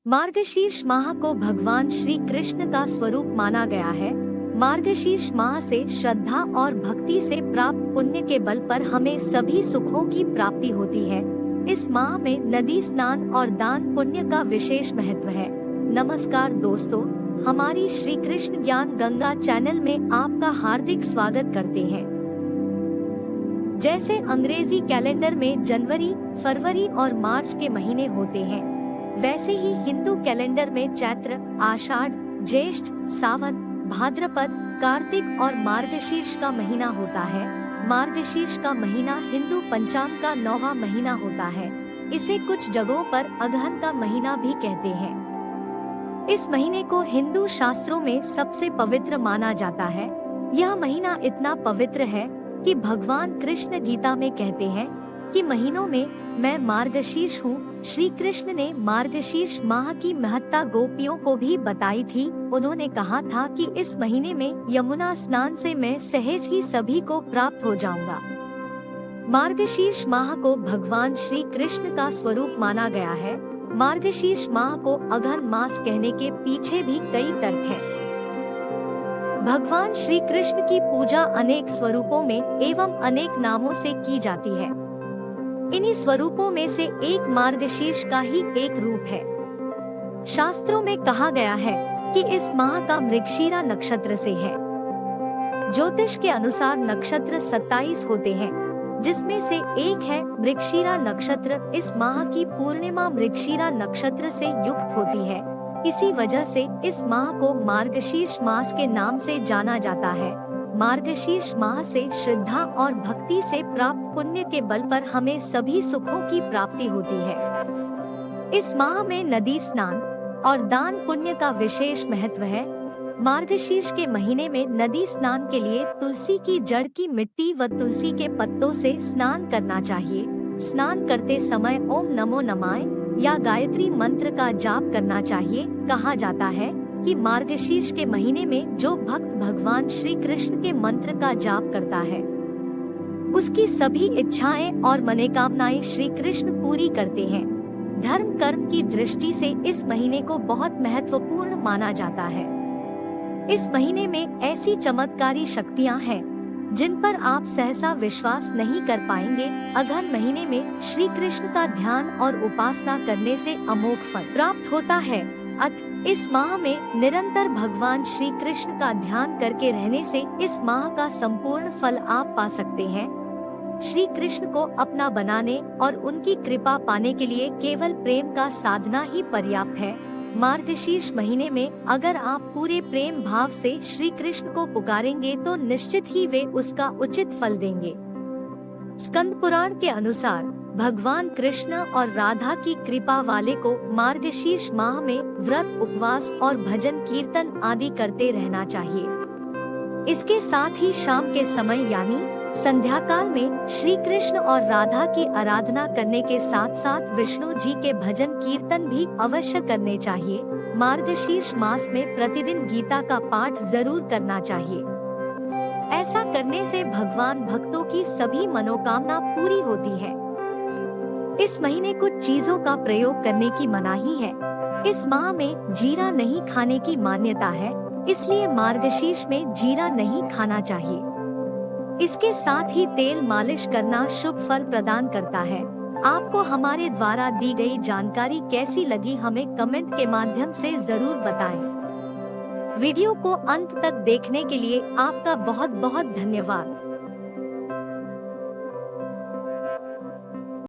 मार्गशीर्ष माह को भगवान श्री कृष्ण का स्वरूप माना गया है। मार्गशीर्ष माह से श्रद्धा और भक्ति से प्राप्त पुण्य के बल पर हमें सभी सुखों की प्राप्ति होती है। इस माह में नदी स्नान और दान पुण्य का विशेष महत्व है। नमस्कार दोस्तों, हमारी श्री कृष्ण ज्ञान गंगा चैनल में आपका हार्दिक स्वागत करते हैं। जैसे अंग्रेजी कैलेंडर में जनवरी, फरवरी और मार्च के महीने होते हैं, वैसे ही हिंदू कैलेंडर में चैत्र, आषाढ़, ज्येष्ठ, सावन, भाद्रपद, कार्तिक और मार्गशीर्ष का महीना होता है। मार्गशीर्ष का महीना हिंदू पंचांग का 9वां महीना होता है। इसे कुछ जगहों पर अगहन का महीना भी कहते हैं। इस महीने को हिंदू शास्त्रों में सबसे पवित्र माना जाता है। यह महीना इतना पवित्र है कि भगवान कृष्ण गीता में कहते हैं कि महीनों में मैं मार्गशीर्ष हूँ। श्री कृष्ण ने मार्गशीर्ष माह की महत्ता गोपियों को भी बताई थी। उन्होंने कहा था कि इस महीने में यमुना स्नान से मैं सहज ही सभी को प्राप्त हो जाऊंगा। मार्गशीर्ष माह को भगवान श्री कृष्ण का स्वरूप माना गया है। मार्गशीर्ष माह को अगहन मास कहने के पीछे भी कई तर्क हैं। भगवान श्री कृष्ण की पूजा अनेक स्वरूपों में एवं अनेक नामों से की जाती है। इन्हीं स्वरूपों में से एक मार्गशीर्ष का ही एक रूप है। शास्त्रों में कहा गया है कि इस माह का मृगशिरा नक्षत्र से है। ज्योतिष के अनुसार नक्षत्र 27 होते हैं, जिसमें से एक है मृगशिरा नक्षत्र। इस माह की पूर्णिमा मृगशिरा नक्षत्र से युक्त होती है। इसी वजह से इस माह को मार्गशीर्ष मास के नाम से जाना जाता है। मार्गशीर्ष माह से श्रद्धा और भक्ति से प्राप्त पुण्य के बल पर हमें सभी सुखों की प्राप्ति होती है। इस माह में नदी स्नान और दान पुण्य का विशेष महत्व है। मार्गशीर्ष के महीने में नदी स्नान के लिए तुलसी की जड़ की मिट्टी व तुलसी के पत्तों से स्नान करना चाहिए। स्नान करते समय ओम नमो नमाय या गायत्री मंत्र का जाप करना चाहिए। कहा जाता है कि मार्गशीर्ष के महीने में जो भक्त भगवान श्री कृष्ण के मंत्र का जाप करता है, उसकी सभी इच्छाएं और मनोकामनाएं श्री कृष्ण पूरी करते हैं। धर्म कर्म की दृष्टि से इस महीने को बहुत महत्वपूर्ण माना जाता है। इस महीने में ऐसी चमत्कारी शक्तियां हैं जिन पर आप सहसा विश्वास नहीं कर पाएंगे। अगहन महीने में श्री कृष्ण का ध्यान और उपासना करने से अमोघ फल प्राप्त होता है। इस माह में निरंतर भगवान श्री कृष्ण का ध्यान करके रहने से इस माह का संपूर्ण फल आप पा सकते हैं। श्री कृष्ण को अपना बनाने और उनकी कृपा पाने के लिए केवल प्रेम का साधना ही पर्याप्त है। मार्गशीर्ष महीने में अगर आप पूरे प्रेम भाव से श्री कृष्ण को पुकारेंगे तो निश्चित ही वे उसका उचित फल देंगे। स्कंद पुराण के अनुसार भगवान कृष्ण और राधा की कृपा वाले को मार्गशीर्ष माह में व्रत, उपवास और भजन कीर्तन आदि करते रहना चाहिए। इसके साथ ही शाम के समय यानी संध्या काल में श्री कृष्ण और राधा की आराधना करने के साथ साथ विष्णु जी के भजन कीर्तन भी अवश्य करने चाहिए। मार्गशीर्ष मास में प्रतिदिन गीता का पाठ जरूर करना चाहिए। ऐसा करने से भगवान भक्तों की सभी मनोकामना पूरी होती है। इस महीने कुछ चीजों का प्रयोग करने की मनाही है। इस माह में जीरा नहीं खाने की मान्यता है, इसलिए मार्गशीर्ष में जीरा नहीं खाना चाहिए। इसके साथ ही तेल मालिश करना शुभ फल प्रदान करता है। आपको हमारे द्वारा दी गई जानकारी कैसी लगी, हमें कमेंट के माध्यम से जरूर बताएं। वीडियो को अंत तक देखने के लिए आपका बहुत बहुत धन्यवाद।